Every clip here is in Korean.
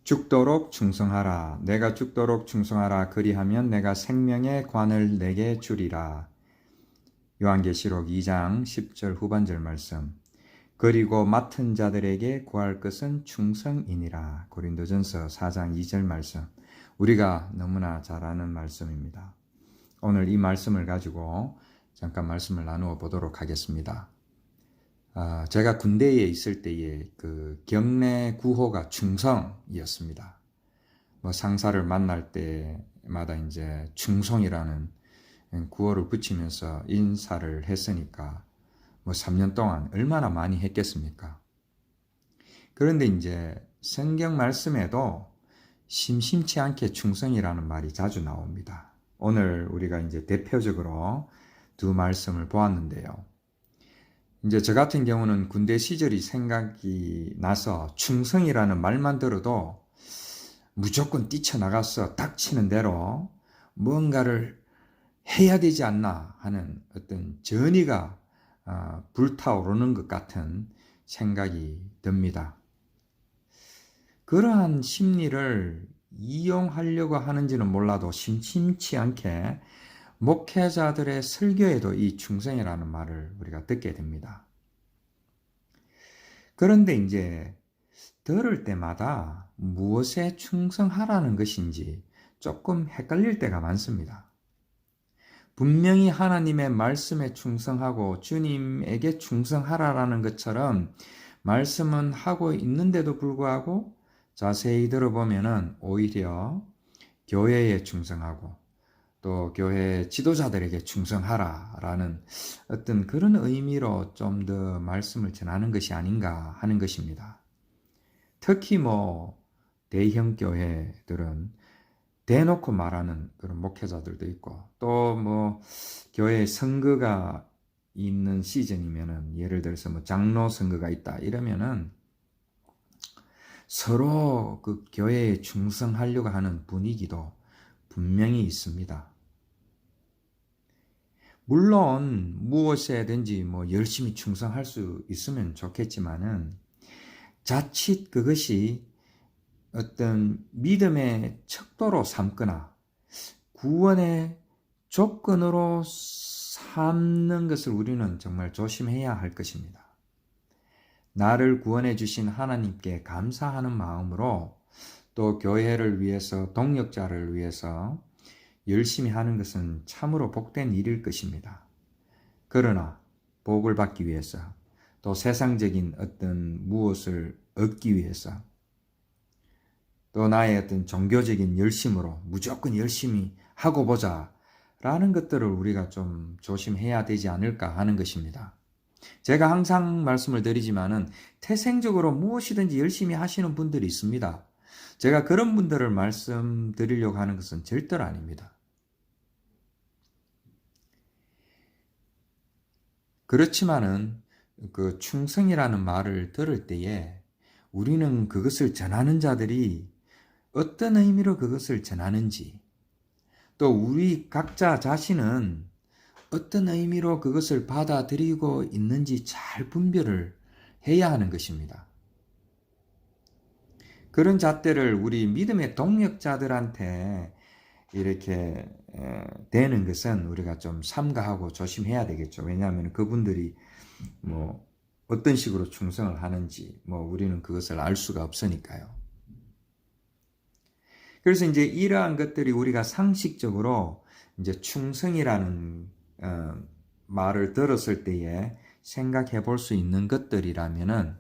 죽도록 충성하라. 내가 죽도록 충성하라. 그리하면 내가 생명의 관을 내게 주리라. 요한계시록 2장 10절 후반절 말씀. 그리고 맡은 자들에게 구할 것은 충성이니라. 고린도전서 4장 2절 말씀. 우리가 너무나 잘 아는 말씀입니다. 오늘 이 말씀을 가지고 잠깐 말씀을 나누어 보도록 하겠습니다. 제가 군대에 있을 때의 그 경례 구호가 충성이었습니다. 상사를 만날 때마다 이제 충성이라는 구호를 붙이면서 인사를 했으니까 3년 동안 얼마나 많이 했겠습니까? 그런데 이제 성경 말씀에도 심심치 않게 충성이라는 말이 자주 나옵니다. 오늘 우리가 이제 대표적으로 두 말씀을 보았는데요. 이제 저 같은 경우는 군대 시절이 생각이 나서 충성이라는 말만 들어도 무조건 뛰쳐나가서 닥치는 대로 뭔가를 해야 되지 않나 하는 어떤 전의가 불타오르는 것 같은 생각이 듭니다. 그러한 심리를 이용하려고 하는지는 몰라도 심심치 않게 목회자들의 설교에도 이 충성이라는 말을 우리가 듣게 됩니다. 그런데 이제 들을 때마다 무엇에 충성하라는 것인지 조금 헷갈릴 때가 많습니다. 분명히 하나님의 말씀에 충성하고 주님에게 충성하라라는 것처럼 말씀은 하고 있는데도 불구하고 자세히 들어보면은 오히려 교회에 충성하고 또 교회 지도자들에게 충성하라라는 어떤 그런 의미로 좀 더 말씀을 전하는 것이 아닌가 하는 것입니다. 특히 대형 교회들은 대놓고 말하는 그런 목회자들도 있고 또 교회에 선거가 있는 시즌이면은 예를 들어서 장로 선거가 있다 이러면은 서로 그 교회에 충성하려고 하는 분위기도 분명히 있습니다. 물론 무엇에든지 열심히 충성할 수 있으면 좋겠지만은 자칫 그것이 어떤 믿음의 척도로 삼거나 구원의 조건으로 삼는 것을 우리는 정말 조심해야 할 것입니다. 나를 구원해 주신 하나님께 감사하는 마음으로 또 교회를 위해서 동역자를 위해서 열심히 하는 것은 참으로 복된 일일 것입니다. 그러나 복을 받기 위해서 또 세상적인 어떤 무엇을 얻기 위해서 또 나의 어떤 종교적인 열심으로 무조건 열심히 하고 보자 라는 것들을 우리가 좀 조심해야 되지 않을까 하는 것입니다. 제가 항상 말씀을 드리지만은 태생적으로 무엇이든지 열심히 하시는 분들이 있습니다. 제가 그런 분들을 말씀드리려고 하는 것은 절대로 아닙니다. 그렇지만은 그 충성이라는 말을 들을 때에 우리는 그것을 전하는 자들이 어떤 의미로 그것을 전하는지 또 우리 각자 자신은 어떤 의미로 그것을 받아들이고 있는지 잘 분별을 해야 하는 것입니다. 그런 잣대를 우리 믿음의 동력자들한테 이렇게 되는 것은 우리가 좀 삼가하고 조심해야 되겠죠. 왜냐하면 그분들이 어떤 식으로 충성을 하는지 우리는 그것을 알 수가 없으니까요. 그래서 이제 이러한 것들이 우리가 상식적으로 이제 충성이라는 말을 들었을 때에 생각해 볼 수 있는 것들이라면은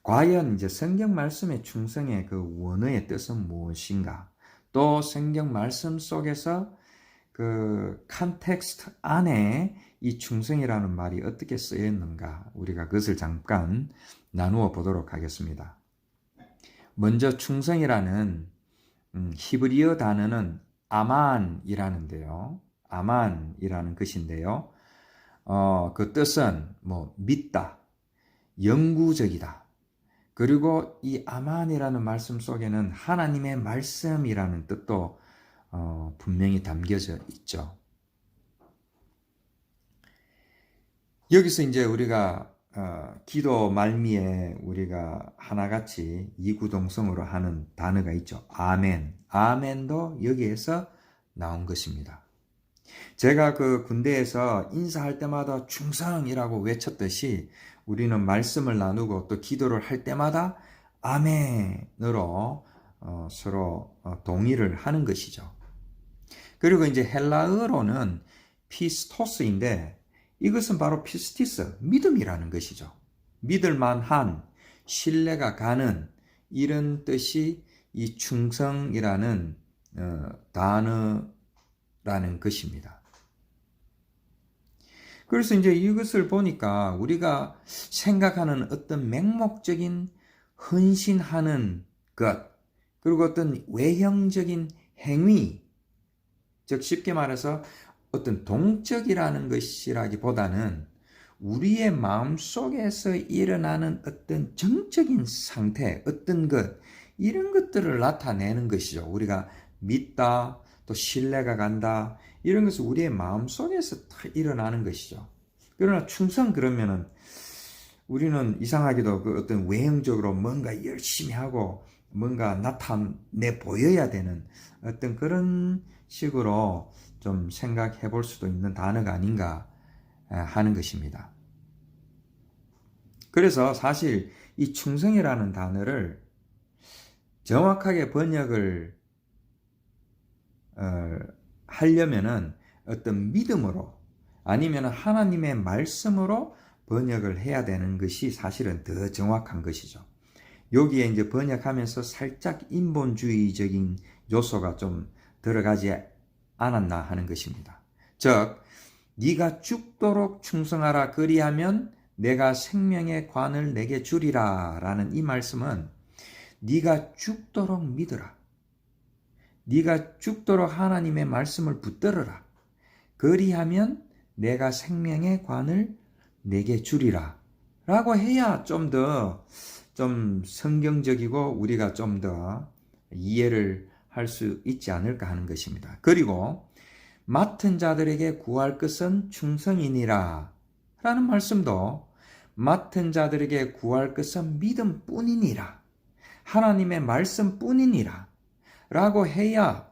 과연 이제 성경 말씀의 충성의 그 원어의 뜻은 무엇인가? 또 성경 말씀 속에서 그 컨텍스트 안에 이 충성이라는 말이 어떻게 쓰였는가? 우리가 그것을 잠깐 나누어 보도록 하겠습니다. 먼저 충성이라는 히브리어 단어는 아만이라는데요. 아만이라는 것인데요. 그 뜻은 믿다, 영구적이다. 그리고 이 아만이라는 말씀 속에는 하나님의 말씀이라는 뜻도 분명히 담겨져 있죠. 여기서 이제 우리가 기도 말미에 우리가 하나같이 이구동성으로 하는 단어가 있죠. 아멘. 아멘도 여기에서 나온 것입니다. 제가 그 군대에서 인사할 때마다 충성이라고 외쳤듯이 우리는 말씀을 나누고 또 기도를 할 때마다 아멘으로 서로 동의를 하는 것이죠. 그리고 이제 헬라어로는 피스토스인데 이것은 바로 피스티스, 믿음이라는 것이죠. 믿을만한, 신뢰가 가는 이런 뜻이 이 충성이라는 단어라는 것입니다. 그래서 이제 이것을 보니까 우리가 생각하는 어떤 맹목적인 헌신하는 것, 그리고 어떤 외형적인 행위, 즉 쉽게 말해서 어떤 동적이라는 것이라기보다는 우리의 마음속에서 일어나는 어떤 정적인 상태, 어떤 것, 이런 것들을 나타내는 것이죠. 우리가 믿다, 또 신뢰가 간다, 이런 것은 우리의 마음속에서 일어나는 것이죠. 그러나 충성 그러면은 우리는 이상하게도 그 어떤 외형적으로 뭔가 열심히 하고 뭔가 나타내 보여야 되는 어떤 그런 식으로 좀 생각해 볼 수도 있는 단어가 아닌가 하는 것입니다. 그래서 사실 이 충성이라는 단어를 정확하게 번역을 하려면은 어떤 믿음으로 아니면 하나님의 말씀으로 번역을 해야 되는 것이 사실은 더 정확한 것이죠. 여기에 이제 번역하면서 살짝 인본주의적인 요소가 좀 들어가지 않았나 하는 것입니다. 즉, 네가 죽도록 충성하라 그리하면 내가 생명의 관을 내게 주리라 라는 이 말씀은 네가 죽도록 믿으라. 네가 죽도록 하나님의 말씀을 붙들어라. 그리하면 내가 생명의 관을 내게 주리라 라고 해야 좀 더 성경적이고 우리가 좀 더 이해를 할 수 있지 않을까 하는 것입니다. 그리고 맡은 자들에게 구할 것은 충성이니라 라는 말씀도 맡은 자들에게 구할 것은 믿음뿐이니라, 하나님의 말씀뿐이니라 라고 해야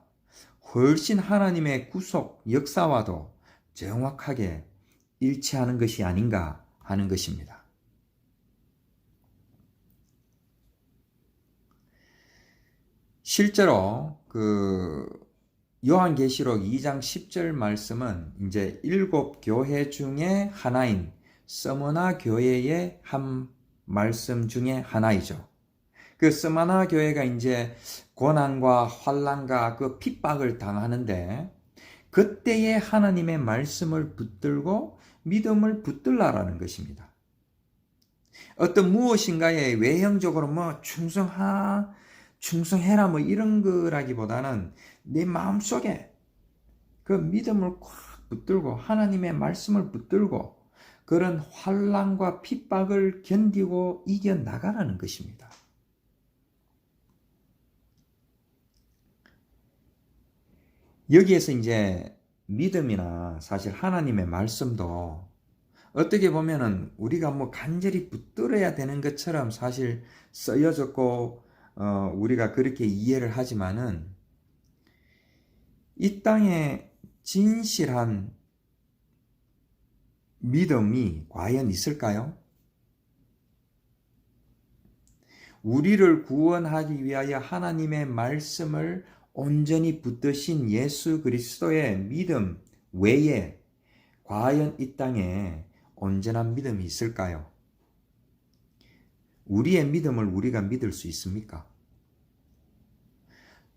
훨씬 하나님의 구속 역사와도 정확하게 일치하는 것이 아닌가 하는 것입니다. 실제로 그 요한계시록 2장 10절 말씀은 이제 7 교회 중에 하나인 서머나 교회의 한 말씀 중에 하나이죠. 그 스마나 교회가 이제 고난과 환난과 그 핍박을 당하는데 그때에 하나님의 말씀을 붙들고 믿음을 붙들라라는 것입니다. 어떤 무엇인가에 외형적으로 뭐 충성해라 뭐 이런 거라기보다는 내 마음속에 그 믿음을 꽉 붙들고 하나님의 말씀을 붙들고 그런 환난과 핍박을 견디고 이겨나가라는 것입니다. 여기에서 이제 믿음이나 사실 하나님의 말씀도 어떻게 보면은 우리가 뭐 간절히 붙들어야 되는 것처럼 사실 쓰여졌고 우리가 그렇게 이해를 하지만은 이 땅에 진실한 믿음이 과연 있을까요? 우리를 구원하기 위하여 하나님의 말씀을 온전히 붙드신 예수 그리스도의 믿음 외에 과연 이 땅에 온전한 믿음이 있을까요? 우리의 믿음을 우리가 믿을 수 있습니까?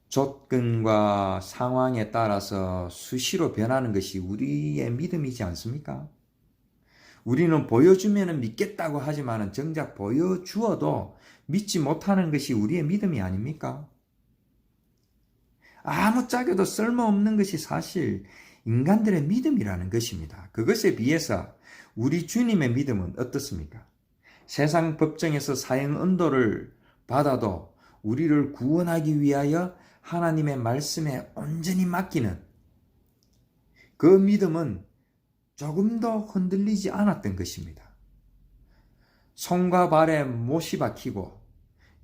조건과 상황에 따라서 수시로 변하는 것이 우리의 믿음이지 않습니까? 우리는 보여주면 믿겠다고 하지만 정작 보여주어도 믿지 못하는 것이 우리의 믿음이 아닙니까? 아무짝에도 쓸모없는 것이 사실 인간들의 믿음이라는 것입니다. 그것에 비해서 우리 주님의 믿음은 어떻습니까? 세상 법정에서 사형 언도를 받아도 우리를 구원하기 위하여 하나님의 말씀에 온전히 맡기는 그 믿음은 조금도 흔들리지 않았던 것입니다. 손과 발에 못이 박히고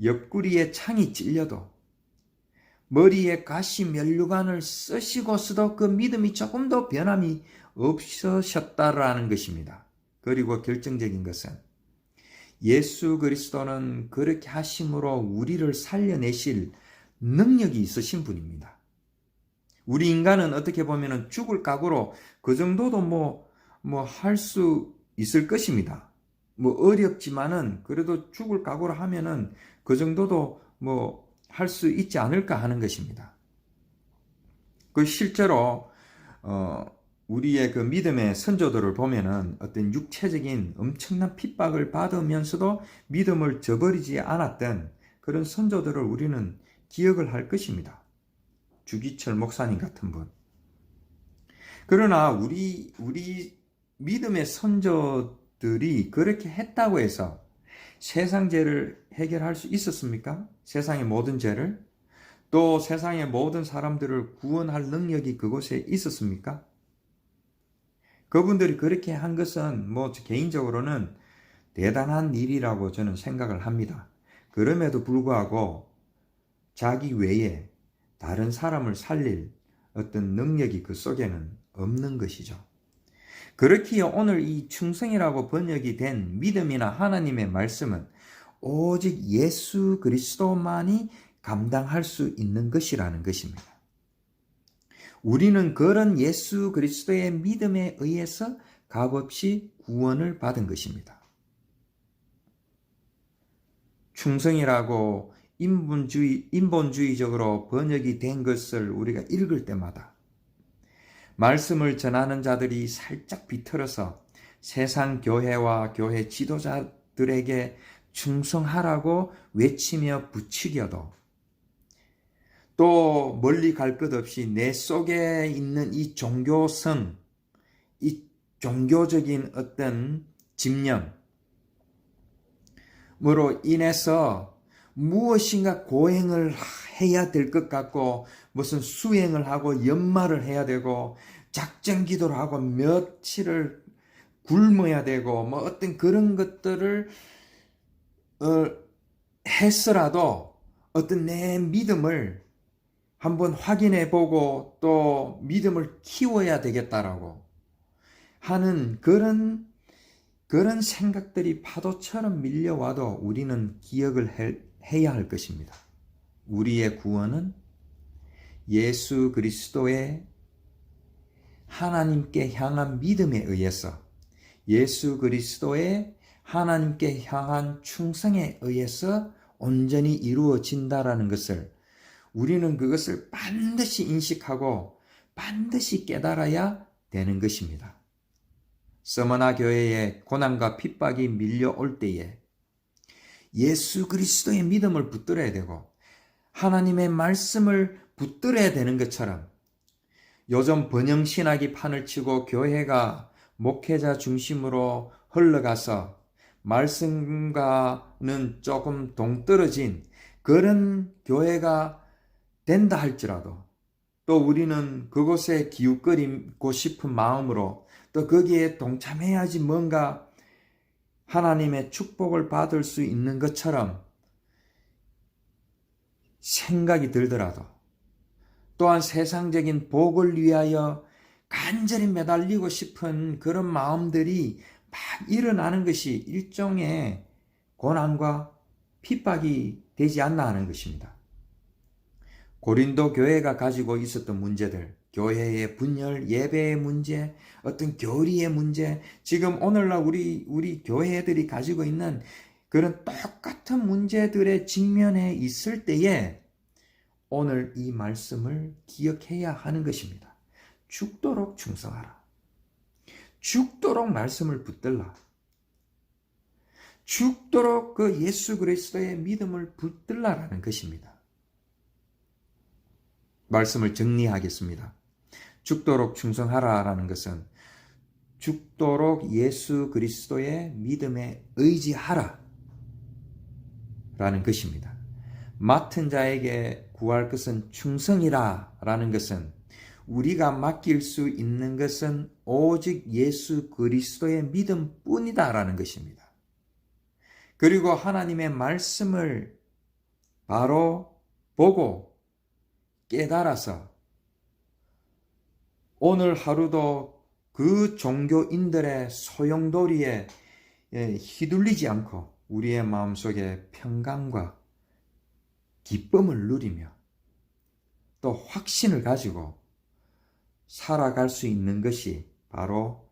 옆구리에 창이 찔려도 머리에 가시 면류관을 쓰시고서도 그 믿음이 조금 더 변함이 없으셨다라는 것입니다. 그리고 결정적인 것은 예수 그리스도는 그렇게 하심으로 우리를 살려내실 능력이 있으신 분입니다. 우리 인간은 어떻게 보면 죽을 각오로 그 정도도 할 수 있을 것입니다. 어렵지만은 그래도 죽을 각오로 하면은 그 정도도 할 수 있지 않을까 하는 것입니다. 그 실제로 우리의 그 믿음의 선조들을 보면은 어떤 육체적인 엄청난 핍박을 받으면서도 믿음을 저버리지 않았던 그런 선조들을 우리는 기억을 할 것입니다. 주기철 목사님 같은 분. 그러나 우리 믿음의 선조들이 그렇게 했다고 해서 세상 죄를 해결할 수 있었습니까? 세상의 모든 죄를? 또 세상의 모든 사람들을 구원할 능력이 그곳에 있었습니까? 그분들이 그렇게 한 것은 개인적으로는 대단한 일이라고 저는 생각을 합니다. 그럼에도 불구하고 자기 외에 다른 사람을 살릴 어떤 능력이 그 속에는 없는 것이죠. 그렇기에 오늘 이 충성이라고 번역이 된 믿음이나 하나님의 말씀은 오직 예수 그리스도만이 감당할 수 있는 것이라는 것입니다. 우리는 그런 예수 그리스도의 믿음에 의해서 값없이 구원을 받은 것입니다. 충성이라고 인본주의적으로 번역이 된 것을 우리가 읽을 때마다 말씀을 전하는 자들이 살짝 비틀어서 세상 교회와 교회 지도자들에게 충성하라고 외치며 부추겨도 또 멀리 갈 것 없이 내 속에 있는 이 종교성, 이 종교적인 어떤 집념으로 인해서 무엇인가 고행을 해야 될 것 같고 무슨 수행을 하고 연말을 해야 되고 작전 기도를 하고 며칠을 굶어야 되고 어떤 그런 것들을 했으라도 어떤 내 믿음을 한번 확인해 보고 또 믿음을 키워야 되겠다라고 하는 그런 생각들이 파도처럼 밀려와도 우리는 기억을 해야 할 것입니다. 우리의 구원은 예수 그리스도의 하나님께 향한 믿음에 의해서 예수 그리스도의 하나님께 향한 충성에 의해서 온전히 이루어진다라는 것을 우리는 그것을 반드시 인식하고 반드시 깨달아야 되는 것입니다. 서머나 교회에 고난과 핍박이 밀려올 때에 예수 그리스도의 믿음을 붙들어야 되고 하나님의 말씀을 붙들어야 되는 것처럼 요즘 번영신학이 판을 치고 교회가 목회자 중심으로 흘러가서 말씀과는 조금 동떨어진 그런 교회가 된다 할지라도 또 우리는 그곳에 기웃거리고 싶은 마음으로 또 거기에 동참해야지 뭔가 하나님의 축복을 받을 수 있는 것처럼 생각이 들더라도 또한 세상적인 복을 위하여 간절히 매달리고 싶은 그런 마음들이 막 일어나는 것이 일종의 고난과 핍박이 되지 않나 하는 것입니다. 고린도 교회가 가지고 있었던 문제들, 교회의 분열, 예배의 문제, 어떤 교리의 문제, 지금 오늘날 우리 교회들이 가지고 있는 그런 똑같은 문제들에 직면해 있을 때에 오늘 이 말씀을 기억해야 하는 것입니다. 죽도록 충성하라. 죽도록 말씀을 붙들라. 죽도록 그 예수 그리스도의 믿음을 붙들라라는 것입니다. 말씀을 정리하겠습니다. 죽도록 충성하라라는 것은 죽도록 예수 그리스도의 믿음에 의지하라 라는 것입니다. 맡은 자에게 구할 것은 충성이라 라는 것은 우리가 맡길 수 있는 것은 오직 예수 그리스도의 믿음뿐이다 라는 것입니다. 그리고 하나님의 말씀을 바로 보고 깨달아서 오늘 하루도 그 종교인들의 소용돌이에 휘둘리지 않고 우리의 마음속에 평강과 기쁨을 누리며 또 확신을 가지고 살아갈 수 있는 것이 바로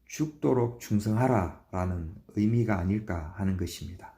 죽도록 충성하라 라는 의미가 아닐까 하는 것입니다.